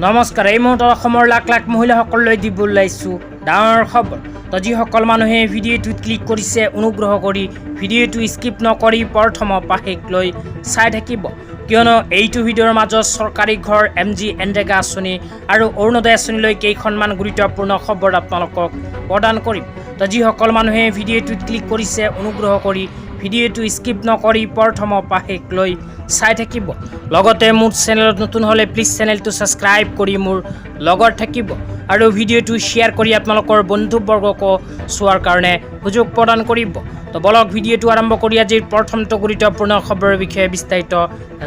নমস্কাৰ। এই মুহূৰ্তত অসমৰ লাখ লাখ মহিলাসকললৈ দিব ওলাইছোঁ ডাঙৰ খবৰ। তো যিসকল মানুহে ভিডিঅ'টোত ক্লিক কৰিছে অনুগ্ৰহ কৰি ভিডিঅ'টো স্কিপ নকৰি প্ৰথমৰ পৰা শেষলৈ চাই থাকিব, কিয়নো এইটো ভিডিঅ'ৰ মাজত চৰকাৰী ঘৰ, MGNREGA আঁচনি আৰু অৰুণোদয় আঁচনিলৈ কেইখনমান গুৰুত্বপূৰ্ণ খবৰ আপোনালোকক প্ৰদান কৰিম। তো যিসকল মানুহে ভিডিঅ'টোত ক্লিক কৰিছে অনুগ্ৰহ কৰি ভিডিঅ'টো স্কিপ নকৰি প্ৰথমৰ পৰা শেষলৈ চাই থাকিব। লগতে মোৰ চেনেলত নতুন হ'লে প্লিজ চেনেলটো ছাবস্ক্ৰাইব কৰি মোৰ লগত থাকিব আৰু ভিডিঅ'টো শ্বেয়াৰ কৰি আপোনালোকৰ বন্ধুবৰ্গকো চোৱাৰ কাৰণে সুযোগ প্ৰদান কৰিব। তো বলক ভিডিঅ'টো আৰম্ভ কৰি আজিৰ প্ৰথমটো গুৰুত্বপূৰ্ণ খবৰৰ বিষয়ে বিস্তাৰিত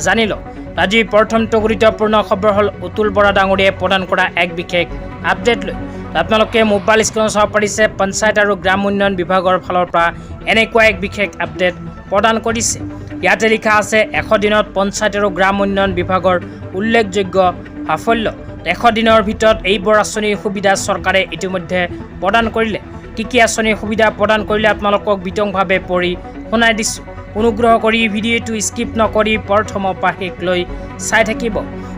জানি লওঁ। আজিৰ প্ৰথমটো গুৰুত্বপূৰ্ণ খবৰ হ'ল অতুল বৰা ডাঙৰীয়াই প্ৰদান কৰা এক বিশেষ আপডেট লৈ। আপোনালোকে মোবাইল স্ক্ৰীনত চাব পাৰিছে পঞ্চায়ত আৰু গ্ৰাম উন্নয়ন বিভাগৰ ফালৰ পৰা এনেকুৱা এক বিশেষ আপডেট প্ৰদান কৰিছে। ইয়াতে লিখা আছে 100 দিনত পঞ্চায়ত আৰু গ্ৰাম উন্নয়ন বিভাগৰ উল্লেখযোগ্য সাফল্য। 100 দিনৰ ভিতৰত এইবোৰ আঁচনিৰ সুবিধা চৰকাৰে ইতিমধ্যে প্ৰদান কৰিলে। কি আঁচনিৰ সুবিধা প্ৰদান কৰিলে আপোনালোকক বিতংভাৱে পঢ়ি শুনাই দিছোঁ। অনুগ্ৰহ কৰি ভিডিঅ'টো স্কিপ নকৰি প্ৰথমৰ পৰা শেষলৈ চাই থাকিব।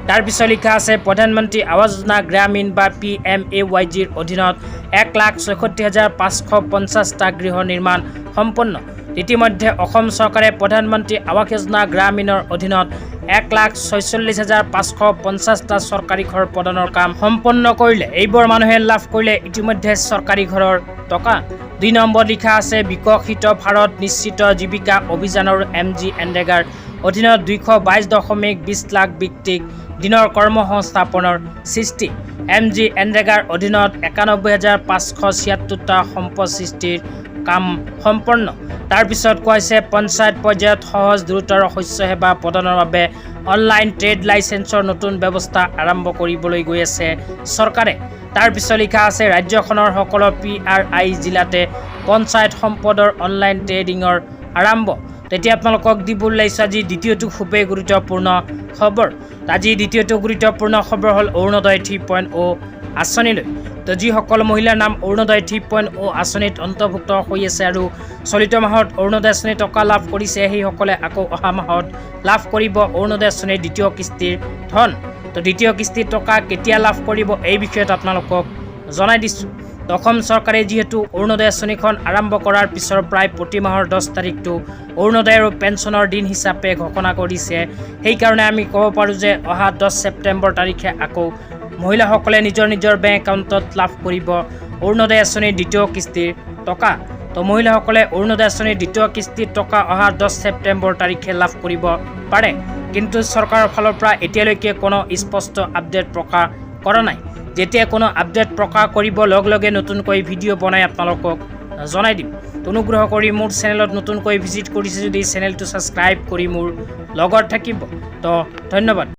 তাৰপিছত লিখা আছে প্ৰধানমন্ত্ৰী আৱাস যোজনা গ্ৰামীণ বা PMAYGৰ অধীনত 1,64,550টা গৃহ নিৰ্মাণ সম্পন্ন। ইতিমধ্যে অসম চৰকাৰে প্ৰধানমন্ত্ৰী আৱাস যোজনা গ্ৰামীণৰ অধীনত 1,46,550টা চৰকাৰী ঘৰ প্ৰদানৰ কাম সম্পন্ন কৰিলে। এইবোৰ মানুহে লাভ কৰিলে ইতিমধ্যে চৰকাৰী ঘৰৰ টকা। 2 নম্বৰ লিখা আছে বিকশিত ভাৰত নিশ্চিত জীৱিকা অভিযানৰ MGNREGAৰ অধীনত 222.20 লাখ ব্যক্তিক দিনৰ কৰ্মসংস্থাপনৰ সৃষ্টি। MGNREGAৰ অধীনত 91,576টা সম্পদ সৃষ্টিৰ কাম সম্পন্ন। তাৰপিছত কৈছে পঞ্চায়ত পৰ্যায়ত সহজ দ্ৰুতৰ শস্য সেৱা প্ৰদানৰ বাবে অনলাইন ট্ৰেড লাইচেন্সৰ নতুন ব্যৱস্থা আৰম্ভ কৰিবলৈ গৈ আছে চৰকাৰে। তাৰপিছত লিখা আছে ৰাজ্যখনৰ সকলো PRI জিলাতে পঞ্চায়ত সম্পদৰ অনলাইন ট্ৰেডিঙৰ আৰম্ভ। তেতিয়া আপোনালোকক দিব ওলাইছোঁ আজি দ্বিতীয়টো খুবেই গুৰুত্বপূৰ্ণ খবৰ। আজি দ্বিতীয়টো গুৰুত্বপূৰ্ণ খবৰ হ'ল অৰুণোদয় 3.0 আঁচনিলৈ। তো যিসকল মহিলাৰ নাম অৰুণোদয় 3.0 আঁচনিত অন্তৰ্ভুক্ত হৈ আছে আৰু চলিত মাহত অৰুণোদয় আঁচনি টকা লাভ কৰিছে, সেইসকলে আকৌ অহা মাহত লাভ কৰিব অৰুণোদয় আঁচনিৰ দ্বিতীয় কিস্তিৰ ধন। তো দ্বিতীয় কিস্তিৰ টকা কেতিয়া লাভ কৰিব এই বিষয়ত আপোনালোকক জনাই দিছোঁ। অসম চৰকাৰে যিহেতু অৰুণোদয় আঁচনিখন আৰম্ভ কৰাৰ পিছৰ প্ৰায় প্ৰতি মাহৰ 10 তাৰিখটো অৰুণোদয় আৰু পেঞ্চনৰ দিন হিচাপে ঘোষণা কৰিছে, সেইকাৰণে আমি ক'ব পাৰোঁ যে অহা 10 ছেপ্টেম্বৰ তাৰিখে আকৌ মহিলাসকলে নিজৰ নিজৰ বেংক একাউণ্টত লাভ কৰিব অৰুণোদয় আঁচনিৰ দ্বিতীয় কিস্তিৰ টকা। তো মহিলাসকলে অৰুণোদয় আঁচনিৰ দ্বিতীয় কিস্তিৰ টকা অহা 10 ছেপ্টেম্বৰ তাৰিখে লাভ কৰিব পাৰে, কিন্তু চৰকাৰৰ ফালৰ পৰা এতিয়ালৈকে কোনো স্পষ্ট আপডেট প্ৰকাশ কৰা নাই। যেতিয়া কোনো আপডেট প্ৰকাশ কৰিব লগে লগে নতুনকৈ ভিডিঅ' বনাই আপোনালোকক জনাই দিম। অনুগ্ৰহ কৰি মোৰ চেনেলত নতুনকৈ ভিজিট কৰিছে যদি চেনেলটো ছাবস্ক্ৰাইব কৰি মোৰ লগত থাকিব। তো ধন্যবাদ।